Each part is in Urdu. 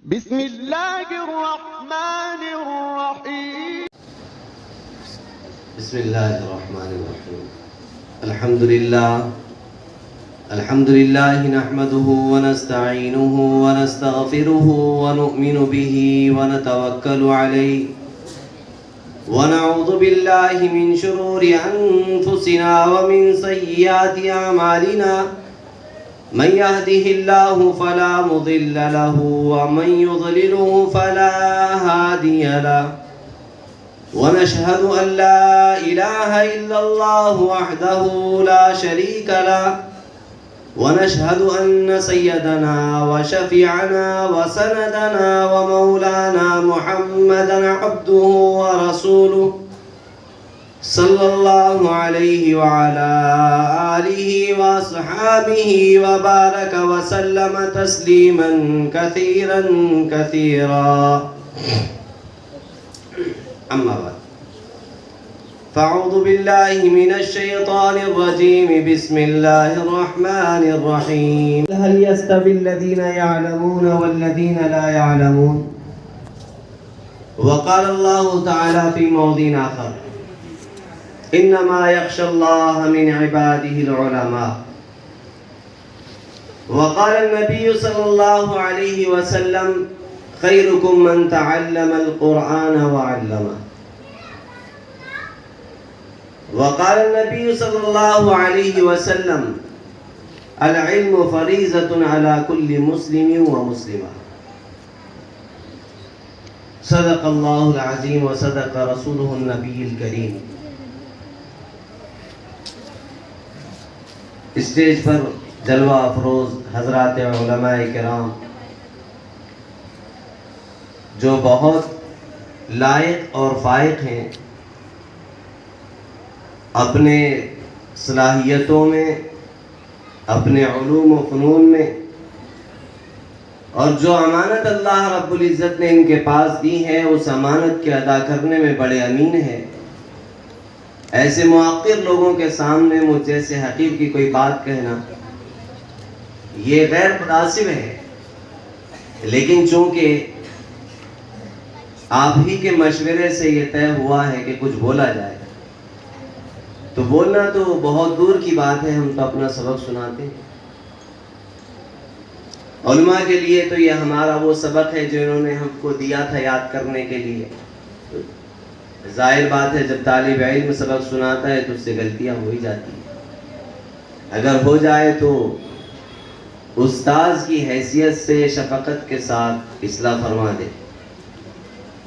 بسم الله الرحمن الرحيم. بسم الله الرحمن الرحيم. الحمد لله نحمده ونستعينه ونستغفره ونؤمن به ونتوكل عليه ونعوذ بالله من شرور أنفسنا ومن سيئات أعمالنا من يهده الله فلا مضل له ومن يضلله فلا هادي له ونشهد أن لا إله إلا الله وحده لا شريك له ونشهد أن سيدنا وشفيعنا وسندنا ومولانا محمدا عبده ورسوله صلى الله عليه وعلى آله وأصحابه وبارك وسلم تسليما كثيرا كثيرا. أما بعد فأعوذ بالله من الشيطان الرجيم. بسم الله الرحمن الرحيم. هل يستوي الذين يعلمون والذين لا يعلمون؟ وقال الله تعالى في موضع آخر إنما يخشى الله من عباده العلماء. وقال النبي صلى الله عليه وسلم خيركم من تعلم القرآن وعلمه. وقال النبي صلى الله عليه وسلم العلم فريضة على كل مسلم ومسلمة. صدق الله العظيم وصدق رسوله النبي الكريم. اسٹیج پر جلوہ افروز حضرات علماء کرام جو بہت لائق اور فائق ہیں اپنے صلاحیتوں میں، اپنے علوم و فنون میں، اور جو امانت اللہ رب العزت نے ان کے پاس دی ہے اس امانت کے ادا کرنے میں بڑے امین ہیں. ایسے موقر لوگوں کے سامنے مجھ جیسے حقیر کی کوئی بات کہنا یہ غیر مناسب ہے، لیکن چونکہ آپ ہی کے مشورے سے یہ طے ہوا ہے کہ کچھ بولا جائے تو بولنا تو بہت دور کی بات ہے، ہم تو اپنا سبق سناتے ہیں. علماء کے لیے تو یہ ہمارا وہ سبق ہے جو انہوں نے ہم کو دیا تھا یاد کرنے کے لیے. ظاہر بات ہے جب طالب علم سبق سناتا ہے تو اس سے غلطیاں ہو ہی جاتی ہیں. اگر ہو جائے تو استاذ کی حیثیت سے شفقت کے ساتھ اصلاح فرما دے.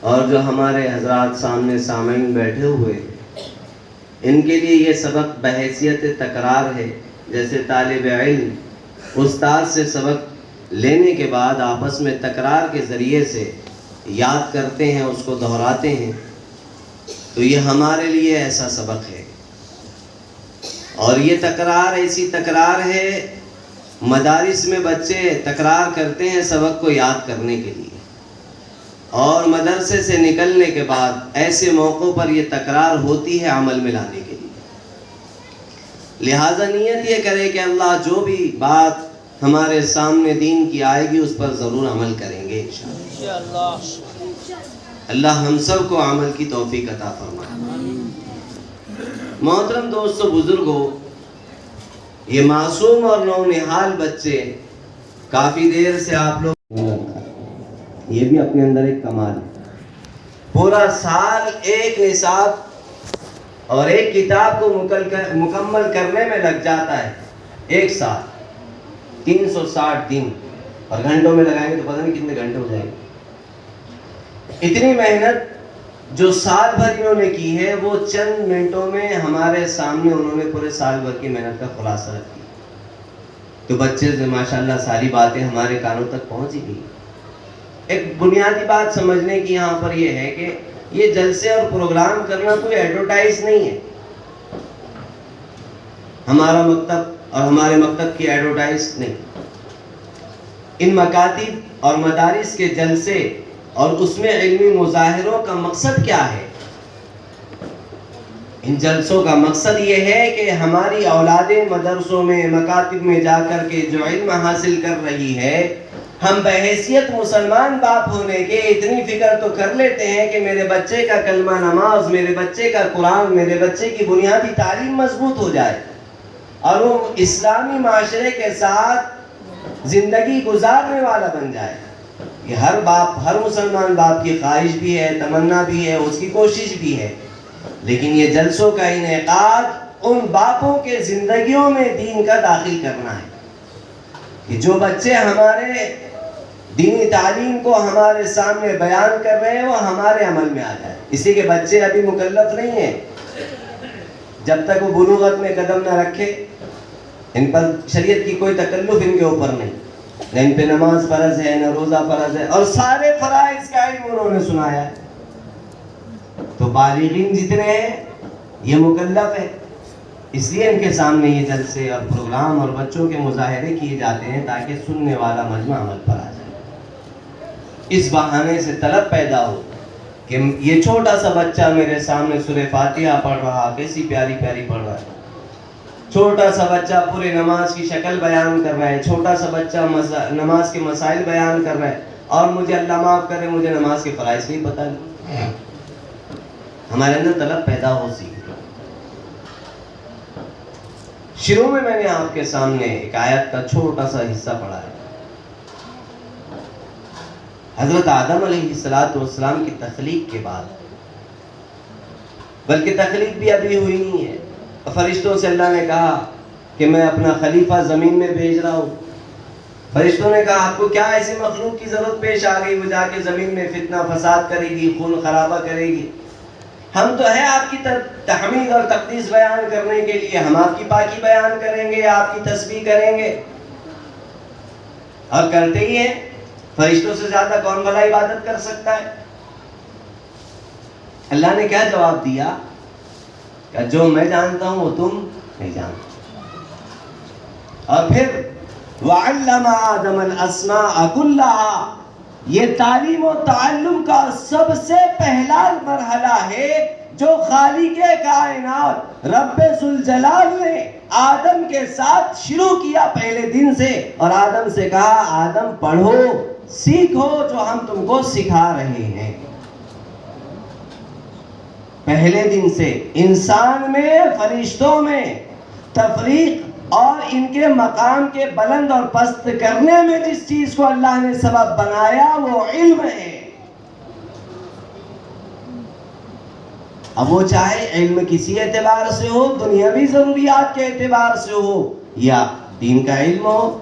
اور جو ہمارے حضرات سامنے سامعین بیٹھے ہوئے ان کے لیے یہ سبق بحیثیت تکرار ہے. جیسے طالب علم استاذ سے سبق لینے کے بعد آپس میں تکرار کے ذریعے سے یاد کرتے ہیں، اس کو دہراتے ہیں، تو یہ ہمارے لیے ایسا سبق ہے. اور یہ تکرار ایسی تکرار ہے، مدارس میں بچے تکرار کرتے ہیں سبق کو یاد کرنے کے لیے، اور مدرسے سے نکلنے کے بعد ایسے موقعوں پر یہ تکرار ہوتی ہے عمل میں لانے کے لیے. لہٰذا نیت یہ کرے کہ اللہ جو بھی بات ہمارے سامنے دین کی آئے گی اس پر ضرور عمل کریں گے انشاءاللہ. اللہ ہم سب کو عمل کی توفیق عطا فرمائے. محترم دوستو، بزرگوں، یہ معصوم اور نونہال بچے کافی دیر سے آپ لوگ، یہ بھی اپنے اندر ایک کمال ہے. پورا سال ایک نصاب اور ایک کتاب کو مکمل کرنے میں لگ جاتا ہے. ایک سال 360 دن، اور گھنٹوں میں لگائیں گے تو پتہ نہیں کتنے گھنٹے ہو جائیں گے. اتنی محنت جو سال بھر انہوں نے کی ہے وہ چند منٹوں میں ہمارے سامنے انہوں نے پورے سال بھر کی محنت کا خلاصہ رکھ دیا. تو بچے سے ماشاءاللہ ساری باتیں ہمارے کانوں تک پہنچ ہی گئی. ایک بنیادی بات سمجھنے کی یہاں پر یہ ہے کہ یہ جلسے اور پروگرام کرنا کوئی ایڈورٹائز نہیں ہے. ہمارا مکتب اور ہمارے مکتب کی ایڈورٹائز نہیں. ان مکاتب اور مدارس کے جلسے اور اس میں علمی مظاہروں کا مقصد کیا ہے؟ ان جلسوں کا مقصد یہ ہے کہ ہماری اولادیں مدرسوں میں، مکاتب میں جا کر کے جو علم حاصل کر رہی ہے ہم بحیثیت مسلمان باپ ہونے کے اتنی فکر تو کر لیتے ہیں کہ میرے بچے کا کلمہ نماز، میرے بچے کا قرآن، میرے بچے کی بنیادی تعلیم مضبوط ہو جائے اور وہ اسلامی معاشرے کے ساتھ زندگی گزارنے والا بن جائے. یہ ہر باپ، ہر مسلمان باپ کی خواہش بھی ہے، تمنا بھی ہے، اس کی کوشش بھی ہے. لیکن یہ جلسوں کا انعقاد ان باپوں کے زندگیوں میں دین کا داخل کرنا ہے کہ جو بچے ہمارے دینی تعلیم کو ہمارے سامنے بیان کر رہے ہیں وہ ہمارے عمل میں آ جائے. اس لیے کہ بچے ابھی مکلف نہیں ہیں. جب تک وہ بلوغت میں قدم نہ رکھے، ان پر شریعت کی کوئی تکلف ان کے اوپر نہیں، نہ ان پہ نماز فرض ہے، نہ روزہ فرض ہے، اور سارے فرائض کا علم انہوں نے سنایا ہے. تو بالغین جتنے ہیں یہ مکلف ہے. اس لیے ان کے سامنے یہ جلسے اور پروگرام اور بچوں کے مظاہرے کیے جاتے ہیں تاکہ سننے والا مجمع عمل پر آ جائے. اس بہانے سے طلب پیدا ہو کہ یہ چھوٹا سا بچہ میرے سامنے سورہ فاتحہ پڑھ رہا، کیسی پیاری پیاری پڑھ رہا ہے. چھوٹا سا بچہ پورے نماز کی شکل بیان کر رہا ہے، چھوٹا سا بچہ نماز کے مسائل بیان کر رہا ہے، اور مجھے اللہ معاف کرے مجھے نماز کے فرائض نہیں پتہ. ہمارے اندر طلب پیدا ہو سی. شروع میں نے آپ کے سامنے ایک آیت کا چھوٹا سا حصہ پڑھا ہے. حضرت آدم علیہ السلام کی تخلیق کے بعد، بلکہ تخلیق بھی ابھی ہوئی نہیں ہے، فرشتوں سے اللہ نے کہا کہ میں اپنا خلیفہ زمین میں بھیج رہا ہوں. فرشتوں نے کہا آپ کو کیا ایسی مخلوق کی ضرورت پیش آ گئی وہ جا کے زمین میں فتنہ فساد کرے گی، خون خرابہ کرے گی؟ ہم تو ہیں آپ کی تحمید اور تقدیس بیان کرنے کے لیے، ہم آپ کی پاکی بیان کریں گے، آپ کی تسبیح کریں گے. اور کرتے ہی ہیں. فرشتوں سے زیادہ کون بھلا عبادت کر سکتا ہے؟ اللہ نے کیا جواب دیا کہ جو میں جانتا ہوں وہ تم نہیں جانتے. اور پھر وَعَلَّمَ آدَمَ الْأَسْمَاءَ كُلَّهَا، یہ تعلیم و تعلم کا سب سے پہلا مرحلہ ہے جو خالق کائنات رب ذوالجلال نے آدم کے ساتھ شروع کیا پہلے دن سے، اور آدم سے کہا آدم پڑھو، سیکھو جو ہم تم کو سکھا رہے ہیں. پہلے دن سے انسان میں فرشتوں میں تفریق اور ان کے مقام کے بلند اور پست کرنے میں جس چیز کو اللہ نے سبب بنایا وہ علم ہے. اب وہ چاہے علم کسی اعتبار سے ہو، دنیاوی ضروریات کے اعتبار سے ہو، یا دین کا علم ہو.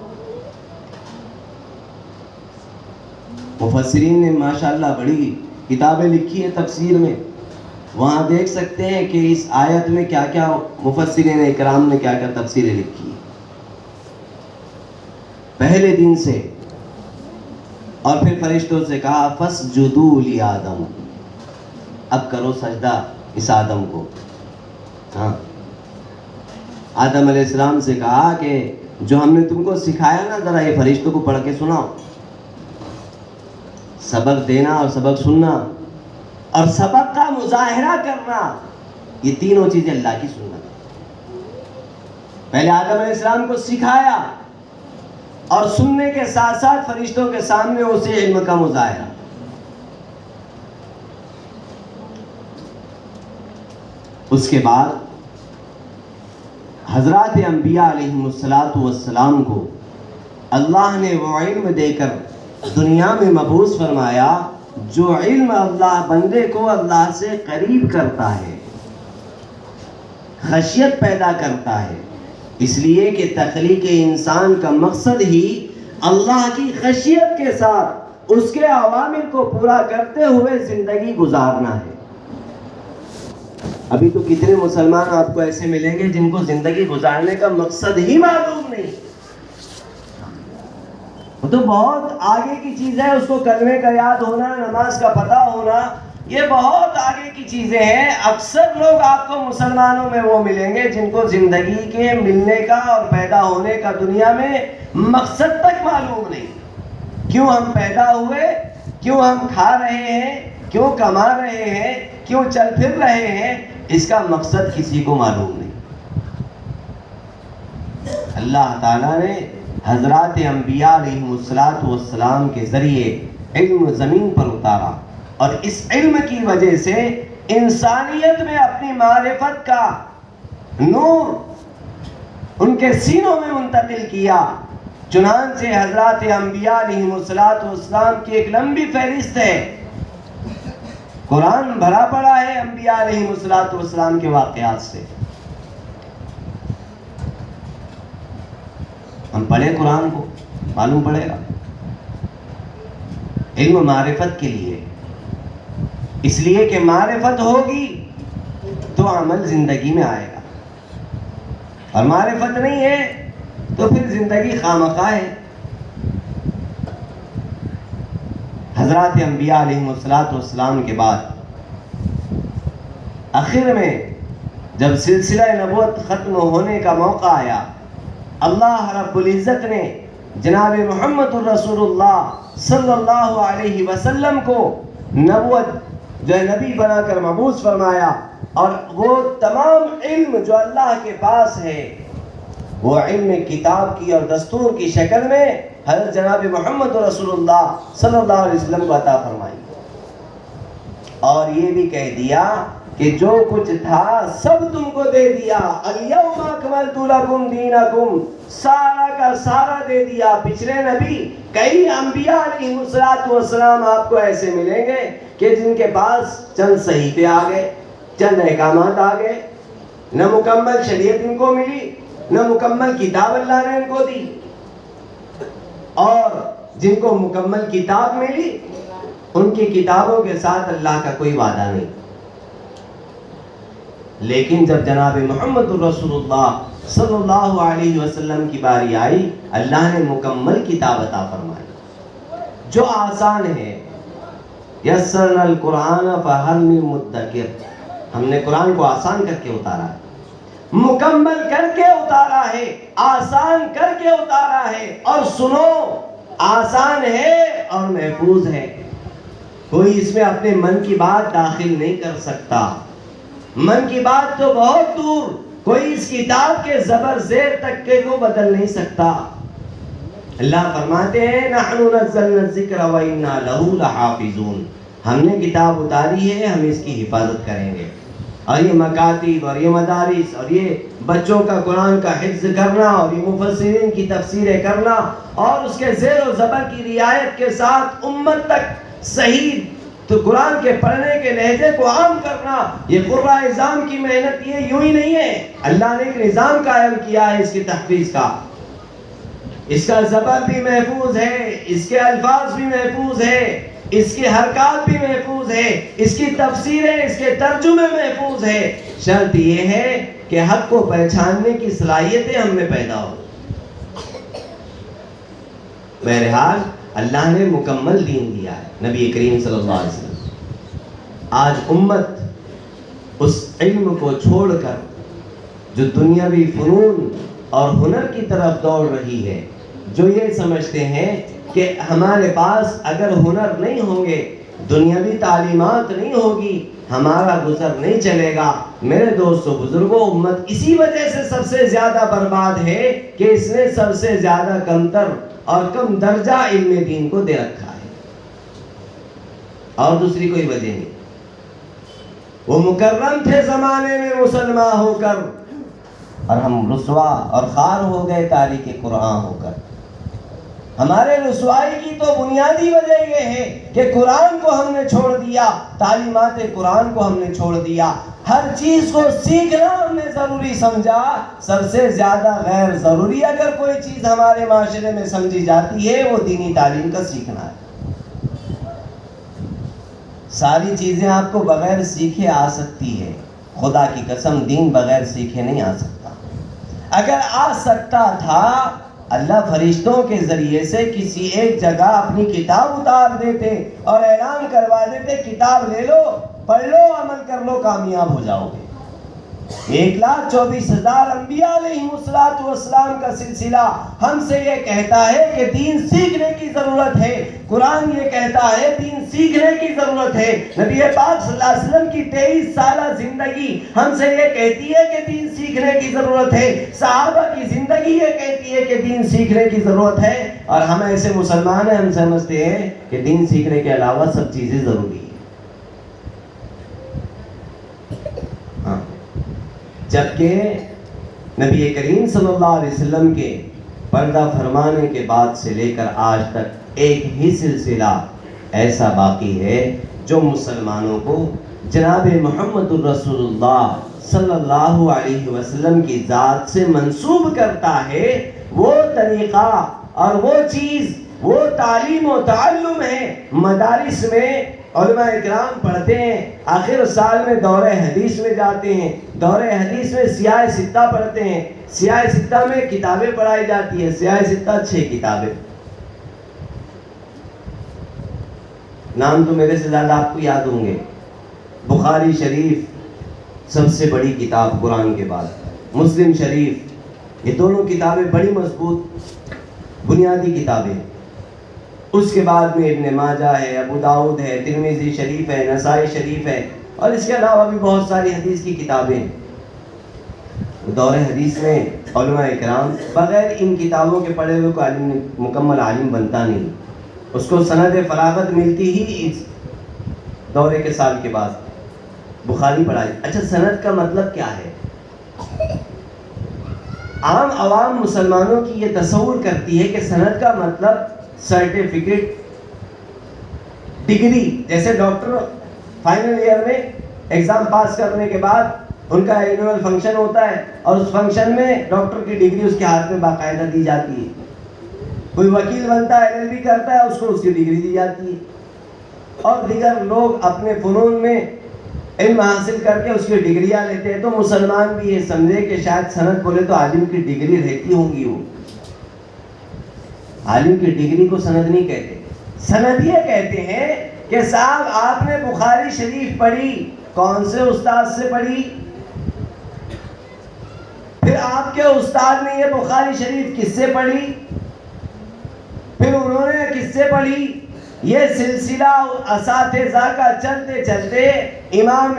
مفسرین نے ماشاءاللہ بڑی کتابیں لکھی ہیں تفسیر میں، وہاں دیکھ سکتے ہیں کہ اس آیت میں کیا کیا مفسرین اکرام نے کیا کیا تفسیریں لکھی. پہلے دن سے، اور پھر فرشتوں سے کہا فَاسْجُدُوا لِآدَمَ، اب کرو سجدہ اس آدم کو. ہاں، آدم علیہ السلام سے کہا کہ جو ہم نے تم کو سکھایا نا ذرا یہ فرشتوں کو پڑھ کے سناؤ. سبق دینا اور سبق سننا اور سبق کا مظاہرہ کرنا، یہ تینوں چیزیں اللہ کی سنت ہے. پہلے آدم علیہ السلام کو سکھایا اور سننے کے ساتھ ساتھ فرشتوں کے سامنے اسی علم کا مظاہرہ. اس کے بعد حضرات انبیاء علیہ السلام کو اللہ نے وہ علم دے کر دنیا میں مبعوث فرمایا جو علم اللہ بندے کو اللہ سے قریب کرتا ہے، خشیت پیدا کرتا ہے. اس لیے کہ تخلیق انسان کا مقصد ہی اللہ کی خشیت کے ساتھ اس کے اوامر کو پورا کرتے ہوئے زندگی گزارنا ہے. ابھی تو کتنے مسلمان آپ کو ایسے ملیں گے جن کو زندگی گزارنے کا مقصد ہی معلوم نہیں. وہ تو بہت آگے کی چیز ہے، اس کو کلمے کا یاد ہونا، نماز کا پتہ ہونا، یہ بہت آگے کی چیزیں ہیں. اکثر لوگ آپ کو مسلمانوں میں وہ ملیں گے جن کو زندگی کے ملنے کا اور پیدا ہونے کا دنیا میں مقصد تک معلوم نہیں. کیوں ہم پیدا ہوئے، کیوں ہم کھا رہے ہیں، کیوں کما رہے ہیں، کیوں چل پھر رہے ہیں، اس کا مقصد کسی کو معلوم نہیں. اللہ تعالیٰ نے حضرات انبیاء علیہ السلام کے ذریعے علم زمین پر اتارا، اور اس علم کی وجہ سے انسانیت میں اپنی معرفت کا نور ان کے سینوں میں منتقل کیا۔ چنانچہ حضرات انبیاء علیہ السلام کی ایک لمبی فہرست ہے، قرآن بھرا پڑا ہے انبیاء علیہ السلام کے واقعات سے۔ ہم پڑھیں قرآن کو، معلوم پڑے گا۔ علم معرفت کے لیے، اس لیے کہ معرفت ہوگی تو عمل زندگی میں آئے گا، اور معرفت نہیں ہے تو پھر زندگی خامخواہ ہے۔ حضرات انبیاء علیہ السلام کے بعد آخر میں جب سلسلہ نبوت ختم ہونے کا موقع آیا، اللہ رب العزت نے جناب محمد الرسول اللہ صلی اللہ علیہ وسلم کو نبوت جو ہے نبی بنا کر مبعوث فرمایا، اور وہ تمام علم جو اللہ کے پاس ہے وہ علم کتاب کی اور دستور کی شکل میں حضرت جناب محمد رسول اللہ صلی اللہ علیہ وسلم کو عطا فرمائی، اور یہ بھی کہہ دیا کہ جو کچھ تھا سب تم کو دے دیا، الیوم اکملت لکم دینکم، سارا کا سارا دے دیا۔ پچھلے نبی کئی انبیاء علیہ السلام آپ کو ایسے ملیں گے کہ جن کے پاس چند صحیفے آ گئے، چند احکامات آ گئے، نہ مکمل شریعت ان کو ملی، نہ مکمل کتاب اللہ نے ان کو دی، اور جن کو مکمل کتاب ملی ان کی کتابوں کے ساتھ اللہ کا کوئی وعدہ نہیں۔ لیکن جب جناب محمد الرسول اللہ صلی اللہ علیہ وسلم کی باری آئی، اللہ نے مکمل کتاب عطا فرمائی جو آسان ہے۔ یسرنا القرآن فہل من مدکر، ہم نے قرآن کو آسان کر کے اتارا ہے، مکمل کر کے اتارا ہے، آسان کر کے اتارا ہے، اور سنو آسان ہے اور محفوظ ہے، کوئی اس میں اپنے من کی بات داخل نہیں کر سکتا، من کی بات تو بہت دور، کوئی اس کتاب کے زبر زیر تک کے کو بدل نہیں سکتا۔ اللہ فرماتے ہیں نحن نزلنا الذکر وإنا لہ لحافظون، ہم نے کتاب اتاری ہے، ہم اس کی حفاظت کریں گے، اور یہ مکاتب اور یہ مدارس اور یہ بچوں کا قرآن کا حفظ کرنا اور یہ مفسرین کی تفسیریں کرنا اور اس کے زیر و زبر کی رعایت کے ساتھ امت تک صحیح تو قرآن کے پڑھنے کے لہجے کو عام کرنا، یہ قرآن نظام کی محنت یہ یوں ہی نہیں ہے، اللہ نے ایک نظام قائم کیا ہے اس کی تحفیظ کا، اس کا زبر بھی محفوظ ہے، اس کے الفاظ بھی محفوظ ہے، اس کی حرکات بھی محفوظ ہے، اس کی تفسیریں، اس کے ترجمے محفوظ ہے۔ شرط یہ ہے کہ حق کو پہچاننے کی صلاحیتیں ہم میں پیدا ہو۔ بہرحال اللہ نے مکمل دین دیا ہے نبی کریم صلی اللہ علیہ وسلم۔ آج امت اس علم کو چھوڑ کر جو دنیاوی فنون اور ہنر کی طرف دوڑ رہی ہے، جو یہ سمجھتے ہیں کہ ہمارے پاس اگر ہنر نہیں ہوں گے، دنیاوی تعلیمات نہیں ہوگی، ہمارا گزر نہیں چلے گا۔ میرے دوستو بزرگوں، امت اسی وجہ سے سب سے زیادہ برباد ہے کہ اس نے سب سے زیادہ کمتر اور کم درجہ علم دین کو دے رکھا ہے، اور دوسری کوئی وجہ نہیں۔ وہ مکرم تھے زمانے میں مسلمان ہو کر، اور ہم رسوا اور خوار ہو گئے تاریخ قرآن ہو کر۔ ہمارے رسوائی کی تو بنیادی وجہ یہ ہے کہ قرآن کو ہم نے چھوڑ دیا، تعلیمات قرآن کو ہم نے چھوڑ دیا، ہر چیز کو سیکھنا ہم نے ضروری سمجھا۔ سب سے زیادہ غیر ضروری اگر کوئی چیز ہمارے معاشرے میں سمجھی جاتی ہے وہ دینی تعلیم کا سیکھنا ہے۔ ساری چیزیں آپ کو بغیر سیکھے آ سکتی ہے، خدا کی قسم دین بغیر سیکھے نہیں آ سکتا۔ اگر آ سکتا تھا اللہ فرشتوں کے ذریعے سے کسی ایک جگہ اپنی کتاب اتار دیتے اور اعلان کروا دیتے کتاب لے لو، پڑھ لو، عمل کر لو، کامیاب ہو جاؤ گے۔ 1,24,000 انبیاء علیہم کا سلسلہ ہم سے یہ کہتا ہے کہ دین سیکھنے کی ضرورت ہے. قرآن یہ کہتا ہے دین سیکھنے کی ضرورت ہے. نبی پاک صلی اللہ علیہ وسلم کی 23 سالہ زندگی ہم سے یہ کہتی ہے کہ دین سیکھنے کی ضرورت ہے. صحابہ کی زندگی یہ کہتی ہے کہ دین سیکھنے کی ضرورت ہے. اور ہم ایسے مسلمان ہیں، ہم سمجھتے ہیں کہ دین سیکھنے کے علاوہ سب چیزیں ضروری ہیں. جبکہ نبی کریم صلی اللہ علیہ وسلم کے پردہ فرمانے کے بعد سے لے کر آج تک ایک ہی سلسلہ ایسا باقی ہے جو مسلمانوں کو جناب محمد الرسول اللہ صلی اللہ علیہ وسلم کی ذات سے منسوب کرتا ہے. وہ طریقہ اور وہ چیز، وہ تعلیم و تعلم ہے. مدارس میں علماء اکرام پڑھتے ہیں، آخر سال میں دورہ حدیث میں جاتے ہیں، دورہ حدیث میں سیاہ ستہ پڑھتے ہیں. سیاہ ستہ میں کتابیں پڑھائی جاتی ہیں. سیاہ ستہ 6 کتابیں. نام تو میرے سے زیادہ آپ کو یاد ہوں گے. بخاری شریف سب سے بڑی کتاب قرآن کے بعد، مسلم شریف، یہ دونوں کتابیں بڑی مضبوط بنیادی کتابیں. اس کے بعد میں ابن ماجہ ہے، ابو داؤد ہے، ترمذی شریف ہے، نسائی شریف ہے، اور اس کے علاوہ بھی بہت ساری حدیث کی کتابیں. دور حدیث میں علماء اکرام بغیر ان کتابوں کے پڑھے ہوئے کوئی عالم مکمل عالم بنتا نہیں. اس کو سند فراغت ملتی ہی اس دورے کے سال کے بعد. بخاری پڑھائی. اچھا، سند کا مطلب کیا ہے؟ عام عوام مسلمانوں کی یہ تصور کرتی ہے کہ سند کا مطلب سرٹیفکیٹ، ڈگری. جیسے ڈاکٹر فائنل ایئر میں ایگزام پاس کرنے کے بعد ان کا اینوئل فنکشن ہوتا ہے، اور اس فنکشن میں ڈاکٹر کی ڈگری اس کے ہاتھ میں باقاعدہ دی جاتی ہے. کوئی وکیل بنتا ہے، LLB کرتا ہے، اس کو اس کی ڈگری دی جاتی ہے. اور دیگر لوگ اپنے فنون میں علم حاصل کر کے اس کی ڈگریاں لیتے ہیں. تو مسلمان بھی یہ سمجھے کہ شاید سند بولے تو عالم کی ڈگری رہتی ہوں گی. وہ عالم کی ڈگری کو سند نہیں کہتے. سند یہ کہتے ہیں کہ صاحب آپ نے بخاری شریف پڑھی، کون سے استاد سے پڑھی؟ پھر آپ کے استاد نے یہ بخاری شریف کس سے پڑھی؟ پھر انہوں نے کس سے پڑھی؟ یہ سلسلہ اساتذہ کا چلتے چلتے امام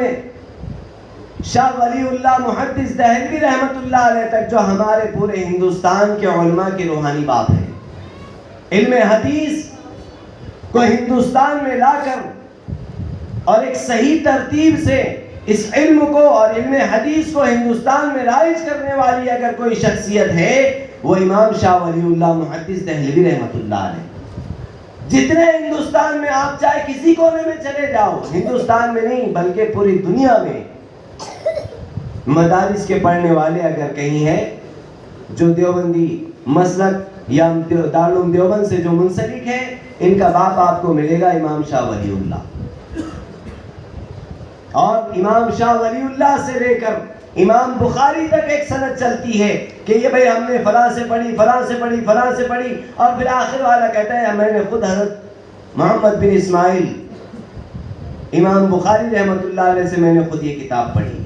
شاہ ولی اللہ محدث دہلوی رحمت اللہ علیہ تک، جو ہمارے پورے ہندوستان کے علماء کے روحانی باپ ہیں. علم حدیث کو ہندوستان میں لا کر اور ایک صحیح ترتیب سے اس علم کو اور علم حدیث کو ہندوستان میں رائج کرنے والی اگر کوئی شخصیت ہے، وہ امام شاہ ولی اللہ محدث دہلوی رحمت اللہ علیہ. جتنے ہندوستان میں آپ چاہے کسی کونے میں چلے جاؤ، ہندوستان میں نہیں بلکہ پوری دنیا میں مدارس کے پڑھنے والے اگر کہیں ہیں جو دیوبندی مسلک یا دارالعلوم دیوبند سے جو منسلک ہیں، ان کا باپ آپ کو ملے گا امام شاہ ولی اللہ. اور امام شاہ ولی اللہ سے لے کر امام بخاری تک ایک سند چلتی ہے کہ یہ بھئی ہم نے فلاں سے پڑھی، فلاں سے پڑھی، فلاں سے پڑھی. اور پھر آخر والا کہتا ہے میں نے خود حضرت محمد بن اسماعیل امام بخاری رحمت اللہ علیہ سے میں نے خود یہ کتاب پڑھی.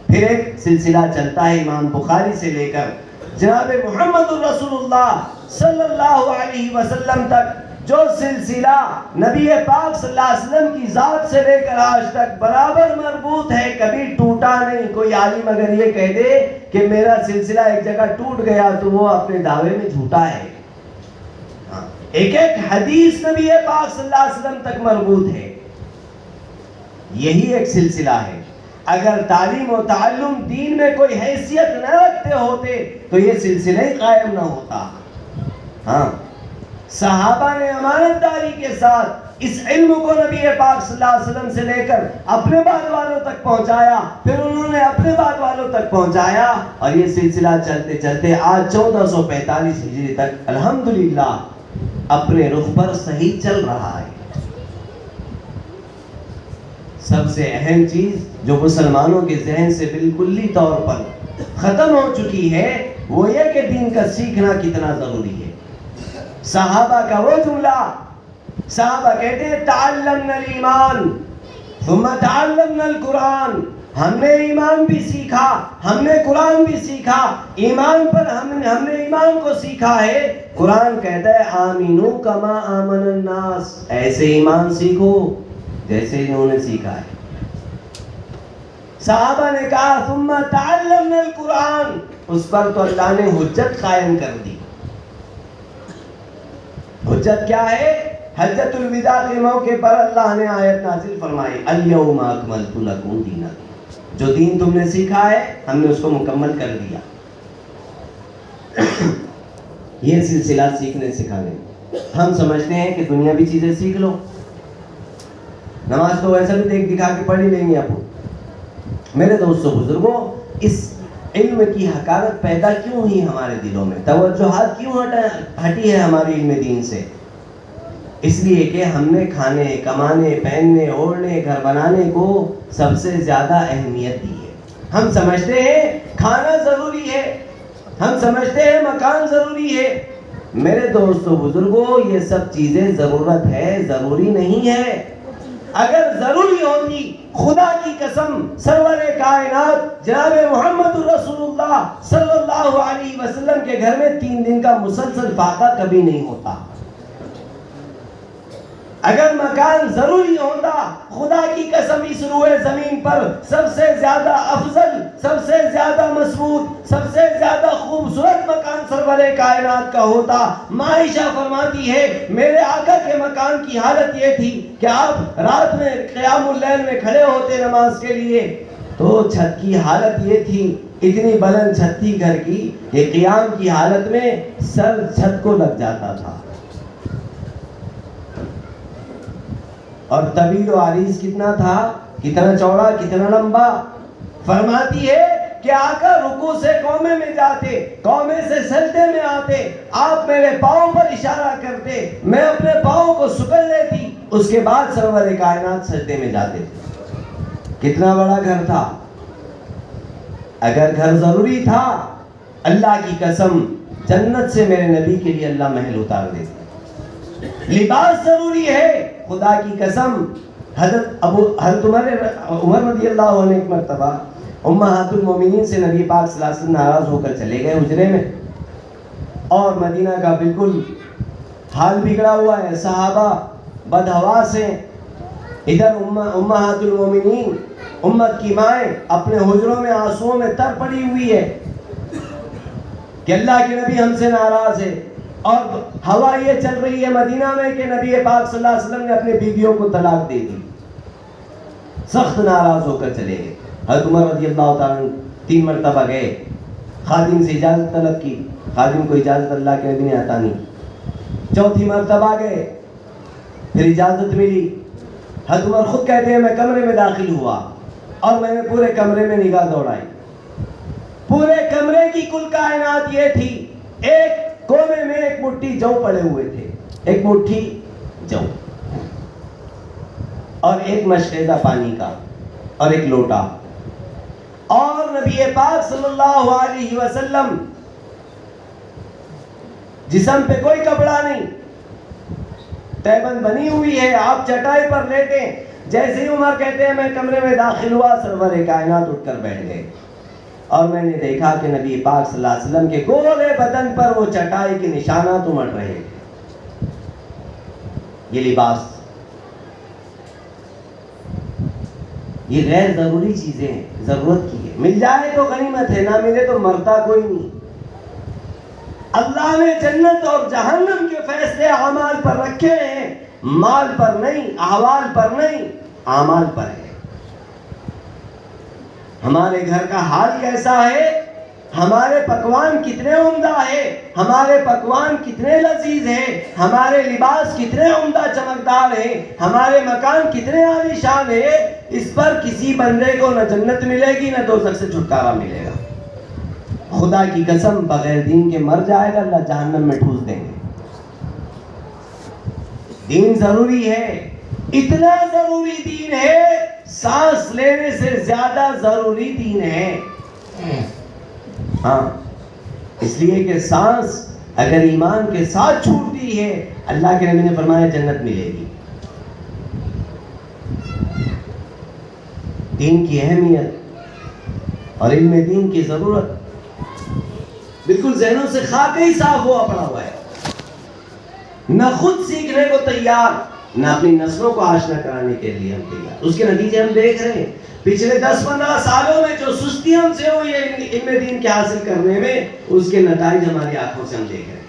پھر ایک سلسلہ چلتا ہے امام بخاری سے لے کر جناب محمد الرسول اللہ صلی اللہ علیہ وسلم تک، جو سلسلہ نبی پاک صلی اللہ علیہ وسلم کی ذات سے لے کر آج تک برابر مربوط ہے، کبھی ٹوٹا نہیں. کوئی عالم اگر یہ کہہ دے کہ میرا سلسلہ ایک جگہ ٹوٹ گیا تو وہ اپنے دعوے میں جھوٹا ہے. ایک ایک حدیث نبی پاک صلی اللہ علیہ وسلم تک مربوط ہے. یہی ایک سلسلہ ہے. اگر تعلیم و تعلم دین میں کوئی حیثیت نہ رکھتے ہوتے تو یہ سلسلہ ہی قائم نہ ہوتا. ہاں، صحابہ نے امانت داری کے ساتھ اس علم کو نبی پاک صلی اللہ علیہ وسلم سے لے کر اپنے بعد والوں تک پہنچایا، پھر انہوں نے اپنے بعد والوں تک پہنچایا، اور یہ سلسلہ چلتے چلتے آج 1445 ہجری تک الحمدللہ اپنے رخ پر صحیح چل رہا ہے. سب سے اہم چیز جو مسلمانوں کے ذہن سے بالکلی طور پر ختم ہو چکی ہے وہ یہ کہ دین کا سیکھنا کتنا ضروری ہے. صحابہ کا وہ جملہ، صحابہ کہتے ہیں تعلمنا الایمان ثم تعلمنا القرآن ہم نے ایمان بھی سیکھا, ہم نے قرآن بھی سیکھا. ایمان پر ہم نے ایمان کو سیکھا ہے. قرآن کہتا ہے آمینو کما آمن الناس, ایسے ایمان سیکھو جیسے انہوں نے سیکھا ہے. صحابہ نے کہا ثم تعلمنا القرآن, اس پر تو اللہ نے حجت قائم کر دی. حجت کیا ہے؟ حجت الوداع کے موقع پر اللہ نے آیت نازل فرمائی الیوم اکملت لکم دینکم, جو دین تم نے سیکھا ہے ہم نے اس کو مکمل کر دیا. یہ سلسلہ سیکھنے سکھانے. ہم سمجھتے ہیں کہ دنیاوی چیزیں سیکھ لو, نماز تو ویسا بھی دیکھ دکھا کے پڑھ ہی لیں گے آپ. میرے دوستو بزرگوں, اس علم کی حقارت پیدا کیوں ہوئی ہمارے دلوں میں, توجہات کیوں ہٹی ہے ہماری علم دین سے؟ اس لیے کہ ہم نے کھانے, کمانے, پہننے, اوڑھنے, گھر بنانے کو سب سے زیادہ اہمیت دی ہے. ہم سمجھتے ہیں کھانا ضروری ہے, ہم سمجھتے ہیں مکان ضروری ہے. میرے دوستو بزرگوں, یہ سب چیزیں ضرورت ہے, ضروری نہیں ہے. اگر ضروری ہوتی, خدا کی قسم سرور کائنات جناب محمد رسول اللہ صلی اللہ علیہ وسلم کے گھر میں 3 دن کا مسلسل فاقہ کبھی نہیں ہوتا. اگر مکان ضروری ہوتا, خدا کی قسم اس روئے زمین پر سب سے زیادہ افضل, سب سے زیادہ مضبوط, سب سے زیادہ خوبصورت مکان سرور کائنات کا ہوتا. عائشہ فرماتی ہے میرے آقا کے مکان کی حالت یہ تھی کہ آپ رات میں قیام اللیل میں کھڑے ہوتے نماز کے لیے, تو چھت کی حالت یہ تھی, اتنی بلند چھت تھی گھر کی کہ قیام کی حالت میں سر چھت کو لگ جاتا تھا. اور طویل و عریض کتنا تھا, کتنا چوڑا, کتنا لمبا. فرماتی ہے کہ آقا رکوع سے قومے میں جاتے, قومے سے سجدے میں آتے, آپ میرے پاؤں پر اشارہ کرتے, میں اپنے پاؤں کو سکڑ لیتی, اس کے بعد سرور کائنات سجدے میں جاتے تھے. کتنا بڑا گھر تھا. اگر گھر ضروری تھا, اللہ کی قسم جنت سے میرے نبی کے لیے اللہ محل اتار دیتے. لباس ضروری ہے, خدا کی قسم حضرت عمر رضی اللہ عنہ ایک مرتبہ امہات المومنین سے نبی پاک صلی اللہ علیہ وسلم ناراض ہو کر چلے گئے حجرے میں, اور مدینہ کا بالکل حال بگڑا ہوا ہے, صحابہ بدحواس ہیں. ادھر امہات المومنین, امت کی مائیں اپنے حجروں میں آنسوؤں میں تر پڑی ہوئی ہے کہ اللہ کے نبی ہم سے ناراض ہے. اور ہوا یہ چل رہی ہے مدینہ میں کہ نبی پاک صلی اللہ علیہ وسلم نے اپنے بیویوں کو طلاق دے دی. سخت ناراض ہو کر چلے گئے. حضرت عمر رضی اللہ تعالیٰ 3 مرتبہ گئے, خادم سے اجازت طلب کی, خادم کو اجازت اللہ کے نبی نے عطا نہیں. 4تھی مرتبہ گئے, پھر اجازت ملی. حضرت عمر خود کہتے ہیں میں کمرے میں داخل ہوا اور میں نے پورے کمرے میں نگاہ دوڑائی. پورے کمرے کی کل کائنات یہ تھی, ایک کونے میں ایک مٹھی جو پڑے ہوئے تھے, ایک مٹھی جو, اور ایک مشقیزہ پانی کا, اور ایک لوٹا, اور نبی پاک صلی اللہ علیہ وسلم جسم پہ کوئی کپڑا نہیں, تہبند بنی ہوئی ہے, آپ چٹائی پر لیٹے. جیسے ہی عمر کہتے ہیں میں کمرے میں داخل ہوا, سرور کائنات اٹھ کر بیٹھ گئے, اور میں نے دیکھا کہ نبی پاک صلی اللہ علیہ وسلم کے گولے بدن پر وہ چٹائی کے نشانات امٹ رہے تھے. یہ لباس, یہ غیر ضروری چیزیں ہیں, ضرورت کی ہے. مل جائے تو غنیمت ہے, نہ ملے تو مرتا کوئی نہیں. اللہ نے جنت اور جہنم کے فیصلے اعمال پر رکھے ہیں, مال پر نہیں, احوال پر نہیں, اعمال پر ہے. ہمارے گھر کا حال کیسا ہے, ہمارے پکوان کتنے عمدہ ہے, ہمارے پکوان کتنے لذیذ ہیں, ہمارے لباس کتنے عمدہ چمکدار ہیں, ہمارے مکان کتنے عالیشان ہے, اس پر کسی بندے کو نہ جنت ملے گی نہ دوزخ سے چھٹکارا ملے گا. خدا کی قسم بغیر دین کے مر جائے گا, اللہ جہنم میں ٹھوس دیں گے. دین ضروری ہے, اتنا ضروری دین ہے, سانس لینے سے زیادہ ضروری دین ہے. ہاں, اس لیے کہ سانس اگر ایمان کے ساتھ چھوٹتی ہے, اللہ کے نبی نے فرمایا جنت ملے گی. دین کی اہمیت اور علم دین کی ضرورت بالکل ذہنوں سے خاکہ ہی صاف ہوا پڑا ہوا ہے، نہ خود سیکھنے کو تیار، نہ اپنی نسلوں کو آشنا کرانے کے لیے ہم تیار۔ اس کے نتیجے ہم دیکھ رہے ہیں پچھلے 10-15 سالوں میں جو سستی ہم سے ہوئی ہے علم دین کے حاصل کرنے میں، اس کے نتائج ہماری آنکھوں سے ہم دیکھ رہے ہیں۔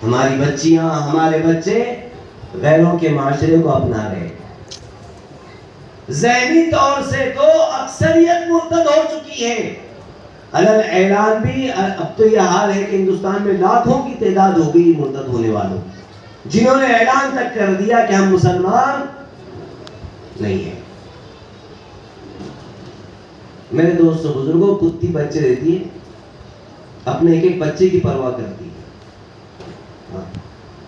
ہماری بچیاں، ہمارے بچے غیروں کے معاشرے کو اپنا رہے ہیں۔ ذہنی طور سے تو اکثریت مرتد ہو چکی ہے، علل اعلان بھی اب تو یہ حال ہے کہ ہندوستان میں لاکھوں کی تعداد ہو گئی مرتد ہونے والوں، جنہوں نے اعلان تک کر دیا کہ ہم مسلمان نہیں ہیں۔ میرے دوستوں بزرگوں، کتی بچے دیتی ہے، اپنے ایک ایک بچے کی پرواہ کرتی ہے،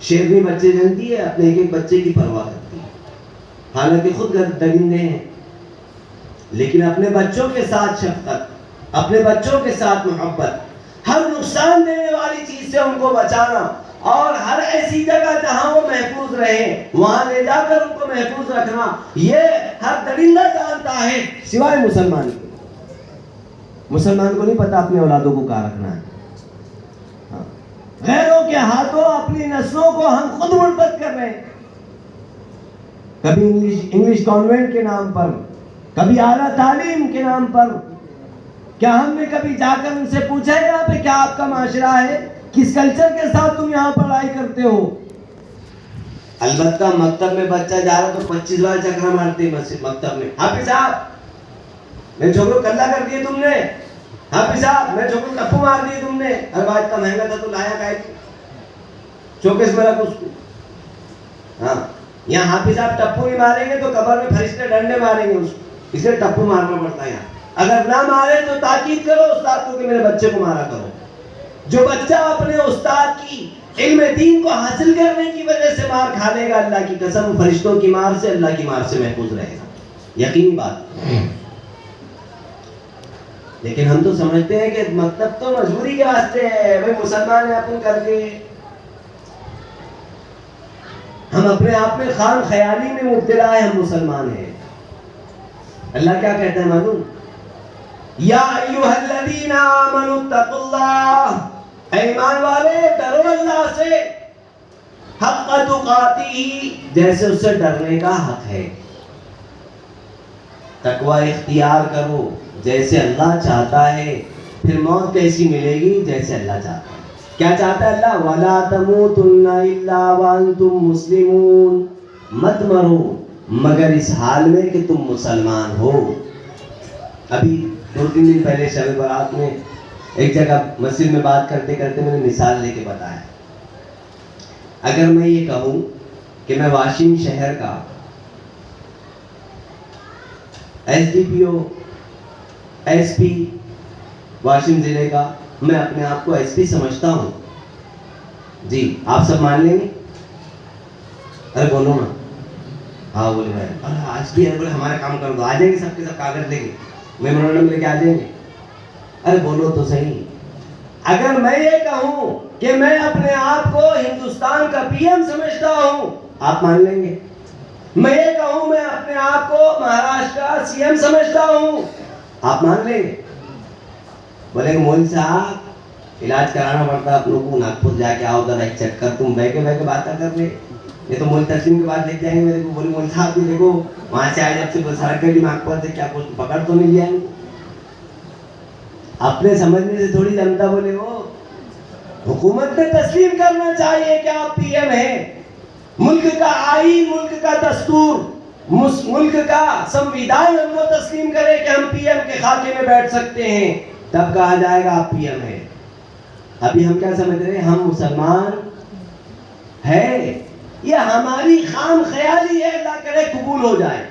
شیرنی بچے جنتی ہے، اپنے ایک ایک بچے کی پرواہ کرتی ہے، حالانکہ خود درندے ہیں، لیکن اپنے بچوں کے ساتھ شفقت، اپنے بچوں کے ساتھ محبت، ہر نقصان دینے والی چیز سے ان کو بچانا، اور ہر ایسی جگہ جہاں وہ محفوظ رہے وہاں لے جا کر ان کو محفوظ رکھنا، یہ ہر درندہ جانتا ہے سوائے مسلمان کے۔ مسلمان کو نہیں پتا اپنے اولادوں کو کہاں رکھنا ہے۔ غیروں کے ہاتھوں اپنی نسلوں کو ہم خود مرتد کر رہے ہیں، کبھی انگلش کانوینٹ کے نام پر، کبھی اعلیٰ تعلیم کے نام پر۔ کیا ہم نے کبھی جا کر ان سے پوچھا ہے یہاں پہ کیا آپ کا معاشرہ ہے، کس کلچر کے ساتھ تم یہاں پڑھائی کرتے ہو؟ البتہ مکتب میں بچہ جا رہا تو 25 بار چکرا مارتے ہیں مکتب میں، حافظ صاحب میں چھوکرو کلہ کر دیے تم نے، حافظ صاحب میں چھوکرو ٹپو مار دیے تم نے، ہر بات کا مہنگا تھا تو لایا کائے چوکس میں رکھ اس کو۔ ہاں یہاں حافظ صاحب ٹپو نہیں ماریں گے تو قبر میں فرشتے ڈنڈے ماریں گے اس کو، اس لیے ٹپو مارنا پڑتا ہے یہاں۔ اگر نہ مارے تو تاکید کرو استاد کو کہ میرے بچے کو مارا کرو۔ جو بچہ اپنے استاد کی علم دین کو حاصل کرنے کی وجہ سے مار کھا لے گا، اللہ کی قسم فرشتوں کی مار سے، اللہ کی مار سے محفوظ رہے گا، یقینی بات۔ لیکن ہم تو سمجھتے ہیں کہ مکتب تو مجبوری کے واسطے ہے، بھائی مسلمان ہیں اپن کر کے۔ ہم اپنے آپ میں خام خیالی میں مبتلا ہے، ہم مسلمان ہیں۔ اللہ کیا کہتا ہے معلوم؟ یا ایھا الذین آمنوا اتقوا اللہ، اے ایمان والے ڈرو اللہ سے، حق تقاتہ، جیسے اس سے ڈرنے کا حق ہے۔ تقوی اختیار کرو جیسے اللہ چاہتا ہے، پھر موت کیسی ملے گی؟ جیسے اللہ چاہتا ہے۔ کیا چاہتا ہے اللہ؟ وَلَا تَمُوتُنَّ إِلَّا وَأَنْتُمْ مُسْلِمُونَ، مت مرو مگر اس حال میں کہ تم مسلمان ہو۔ ابھی 2-3 دن پہلے شب برات میں ایک جگہ مسجد میں بات کرتے کرتے میں نے مثال لے کے بتایا، اگر میں یہ کہوں کہ میں واشنگ شہر کا ایس ڈی پی او، ایس پی واشنگ ضلع کا، میں اپنے آپ کو ایس پی سمجھتا ہوں، جی آپ سب مان لیں گے؟ ارے بولو نا، ہاں بولے بھائی، ارے آج بھی بولے ہمارا کام کر دو، آ جائیں گے سب کے سب کاغذ لے کے، میمورنڈم لے کے آ جائیں گے۔ ارے بولو تو صحیح۔ اگر میں یہ کہوں کہ میں اپنے آپ کو ہندوستان کا پی ایم سمجھتا ہوں، آپ مان لیں گے؟ میں یہ کہوں میں اپنے آپ کو مہاراشٹر کا سی ایم سمجھتا ہوں، آپ مان لیں گے؟ بولے کہ مولوی صاحب علاج کرانا پڑتا آپ لوگوں کو، ناگپور جا کے آؤ ادھر ایک چکر، تم بہ کے باتیں کر رہے، یہ تو مولوی تسلیم کے بعد لے جائیں گے میرے کو۔ بولے مولوی صاحب بھی دیکھو وہاں سے آئے جب سے سڑک پہ بھی ناگپور سے کیا کچھ پکڑ تو نہیں لیا، اپنے سمجھنے سے تھوڑی جنتا بولے وہ حکومت نے تسلیم کرنا چاہیے کہ آپ پی ایم ہیں۔ ملک کا آئین، ملک کا دستور، ملک کا سمویدھان ہم کو تسلیم کرے کہ ہم پی ایم کے خاکے میں بیٹھ سکتے ہیں، تب کہا جائے گا آپ پی ایم ہیں۔ ابھی ہم کیا سمجھ رہے ہیں؟ ہم مسلمان ہے، یہ ہماری خام خیالی ہے، اللہ کرے قبول ہو جائے۔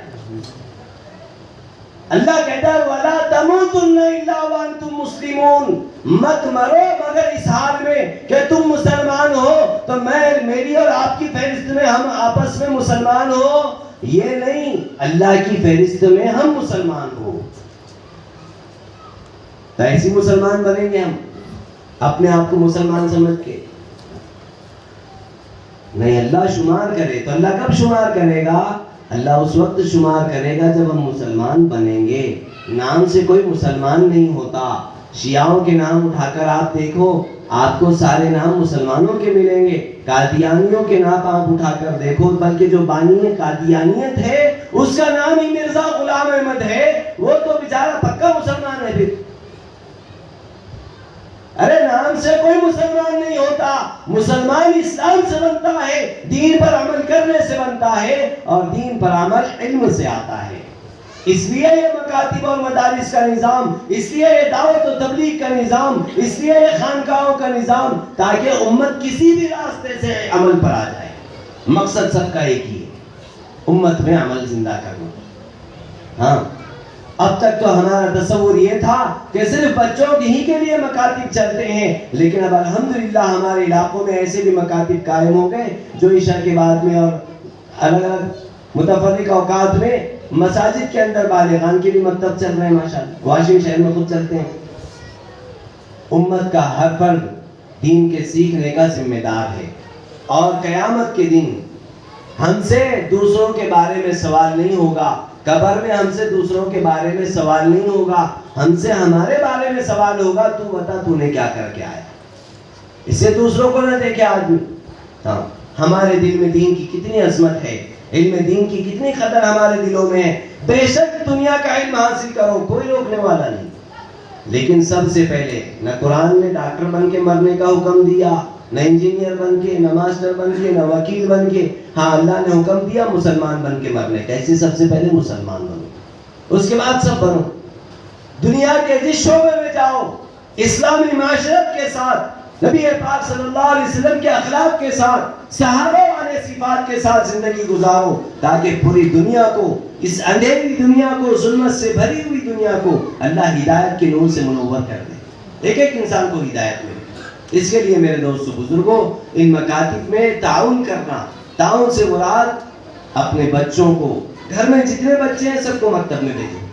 اللہ کہتا ہے وَلَا تَمُوتُنَّ إِلَّا وَأَنْتُمْ مُسْلِمُونَ، مت مرو مگر اس حال میں کہ تم مسلمان ہو، تو میری اور آپ کی فہرست میں ہم آپس میں مسلمان ہو، یہ نہیں اللہ کی فہرست میں ہم مسلمان ہو۔ تو ایسی مسلمان بنیں گے ہم اپنے آپ کو مسلمان سمجھ کے؟ نہیں، اللہ شمار کرے تو اللہ کب شمار کرے گا؟ اللہ اس وقت شمار کرے گا جب ہم مسلمان بنیں گے. نام سے کوئی مسلمان نہیں ہوتا. شیعوں کے نام اٹھا کر آپ دیکھو, آپ کو سارے نام مسلمانوں کے ملیں گے. قادیانیوں کے نام آپ اٹھا کر دیکھو, بلکہ جو بانی قادیانیت ہے اس کا نام ہی مرزا غلام احمد ہے, وہ تو بیچارہ پکا مسلمان ہے. پھر ارے نام سے کوئی مسلمان نہیں ہوتا. مسلمان اسلام سے بنتا ہے, دین پر عمل کرنے سے بنتا ہے, اور دین پر عمل علم سے آتا ہے. اس لیے یہ مکاتب اور مدارس کا نظام, اس لیے یہ دعوت و تبلیغ کا نظام, اس لیے یہ خانقاہوں کا نظام, تاکہ امت کسی بھی راستے سے عمل پر آ جائے. مقصد سب کا ایک ہی ہے, امت میں عمل زندہ کرنا. ہاں, اب تک تو ہمارا تصور یہ تھا کہ صرف بچوں ہی کے لیے مکاتب چلتے ہیں, لیکن اب الحمدللہ ہمارے علاقوں میں ایسے بھی مکاتب قائم ہو گئے جو عشاء کے بعد میں اور الگ الگ متفرق اوقات میں مساجد کے اندر بالغان کے بھی مکتب چل رہے ہیں. ماشاءاللہ واشنگ شہر میں خود چلتے ہیں. امت کا ہر فرد دین کے سیکھنے کا ذمہ دار ہے, اور قیامت کے دن ہم سے دوسروں کے بارے میں سوال نہیں ہوگا. قبر میں ہم سے دوسروں کے بارے میں سوال نہیں ہوگا, ہم سے ہمارے بارے میں سوال ہوگا, تو بتا تو نے کیا کر کے آیا. اس سے دوسروں کو نہ دیکھے آدمی. ہاں, ہمارے دل میں دین کی کتنی عظمت ہے, علم دین کی کتنی قدر ہمارے دلوں میں ہے. بے شک دنیا کا علم حاصل کرو, کوئی روکنے والا نہیں, لیکن سب سے پہلے نہ قرآن نے ڈاکٹر بن کے مرنے کا حکم دیا, نہ انجینئر بن کے, نہ ماسٹر بن کے, نہ وکیل بن کے. ہاں, اللہ نے حکم دیا مسلمان بن کے مرنے کا. ایسے سب سے پہلے مسلمان بنو, اس کے بعد سب بنو. دنیا کے جس شعبے میں جاؤ, اسلامی معاشرت کے ساتھ, نبی پاک صلی اللہ علیہ وسلم کے اخلاق کے ساتھ, صحابہ والے صفات کے ساتھ زندگی گزارو, تاکہ پوری دنیا کو, اس اندھیری دنیا کو, ظلمت سے بھری ہوئی دنیا کو اللہ ہدایت کے نور سے منور کر دے. ایک ایک انسان کو ہدایت ملے. اس کے لیے میرے دوستو بزرگوں, ان مکاتب میں تعاون کرنا. تعاون سے مراد اپنے بچوں کو, گھر میں جتنے بچے ہیں سب کو مکتب میں بھیجیں.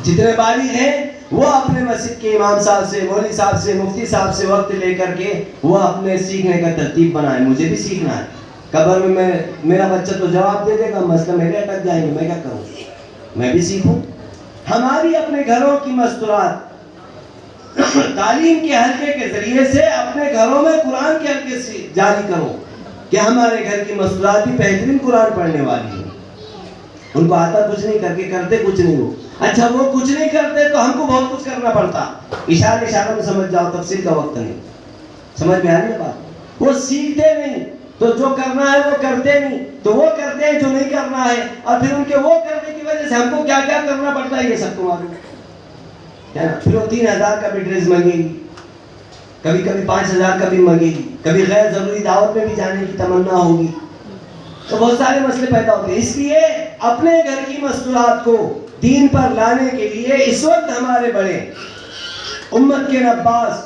جتنے بالغ ہیں وہ اپنے مسجد کے امام صاحب سے, مولوی صاحب سے, مفتی صاحب سے وقت لے کر کے وہ اپنے سیکھنے کا ترتیب بنائیں. مجھے بھی سیکھنا ہے. قبر میں میرا بچہ تو جواب دے دے گا, مسئلہ میرے اٹک جائیں گے, میں کیا کروں, میں بھی سیکھوں. ہماری اپنے گھروں کی مستورات تعلیم کے حلقے کے ذریعے سے اپنے گھروں میں قرآن کے حلقے سے جاری کرو, کہ ہمارے گھر کی مستورات بھی بہترین قرآن پڑھنے والی ہیں. ان کو آتا کچھ نہیں, کر کے کرتے کچھ نہیں. ہو اچھا, وہ کچھ نہیں کرتے تو ہم کو بہت کچھ کرنا پڑتا. اشارے اشارے میں سمجھ جاؤ, تفصیل کا وقت نہیں. سمجھ میں آ رہی ہے بات؟ وہ سیکھتے نہیں, تو جو کرنا ہے وہ کرتے نہیں, تو وہ کرتے ہیں جو نہیں کرنا ہے, اور پھر ان کے وہ کرنے کی وجہ سے ہم کو کیا کیا کرنا پڑتا ہے, یہ سب کو معلوم ہے. پھر وہ 3000 کا بھی ڈریس مانگے گی, کبھی کبھی 5000 کا بھی مانگے گی, کبھی غیر ضروری دعوت میں بھی جانے کی تمنا ہوگی. تو بہت سارے مسئلے پیدا ہوتے ہیں. اس لیے اپنے گھر کی مستورات کو دین پر لانے کے لیے اس وقت ہمارے بڑے امت کے نباس,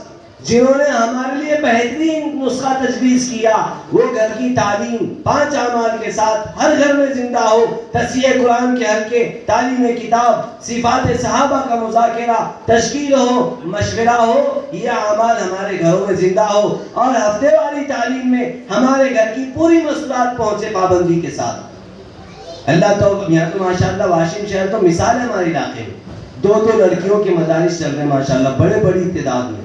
جنہوں نے ہمارے لیے بہترین نسخہ تجویز کیا, وہ گھر کی تعلیم 5 اعمال کے ساتھ ہر گھر میں زندہ ہو. تصحیح قرآن کے حلقے, تعلیم کتاب, صفات صحابہ کا مذاکرہ, تشکیل ہو, مشورہ ہو, یہ اعمال ہمارے گھروں میں زندہ ہو. اور ہفتے والی تعلیم میں ہمارے گھر کی پوری مصروفات پہنچے پابندی کے ساتھ. اللہ تو یہاں تو ماشاءاللہ واشنگ شہر تو مثال ہے ہمارے علاقے میں. 2 لڑکیوں کے مدارس چل رہے ہیں ماشاءاللہ, بڑی تعداد میں,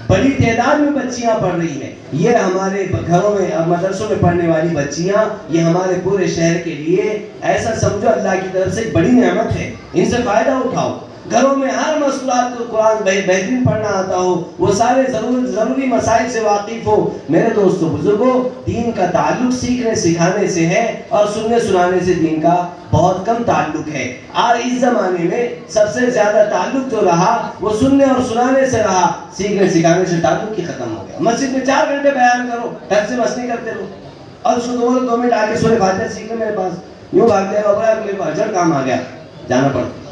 بڑی تعداد میں بچیاں پڑھ رہی ہیں. یہ ہمارے گھروں میں اور مدرسوں میں پڑھنے والی بچیاں, یہ ہمارے پورے شہر کے لیے ایسا سمجھو اللہ کی طرف سے ایک بڑی نعمت ہے. ان سے فائدہ اٹھاؤ. گھروں میں ہر مصروفات کو قرآن بہترین پڑھنا آتا ہو, وہ سارے ضروری مسائل سے واقف ہو. میرے دوستو بزرگوں, دین کا تعلق سیکھنے سکھانے سے ہے, اور سننے سنانے سے دین کا بہت کم تعلق ہے. اور اس زمانے میں سب سے زیادہ تعلق جو رہا وہ سننے اور سنانے سے رہا, سیکھنے سکھانے سے تعلق ہی ختم ہو گیا. مسجد میں 4 گھنٹے بیان کرو, ٹھگ سے مستی کرتے رہو, اور اس کو 2 منٹ آ کے سورہ فاتحہ سیکھنے میرے پاس, یوں بھاگتے ہیں میرے پاس ارجنٹ کام آ گیا, جانا پڑتا.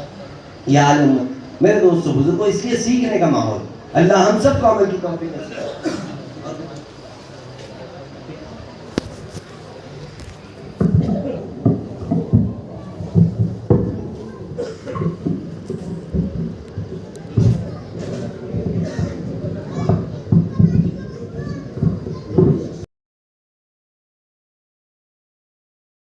یا عالم میرے دوستو بزرگوں, اس لیے سیکھنے کا ماحول, اللہ ہم سب کو عمل کی توفیق دے.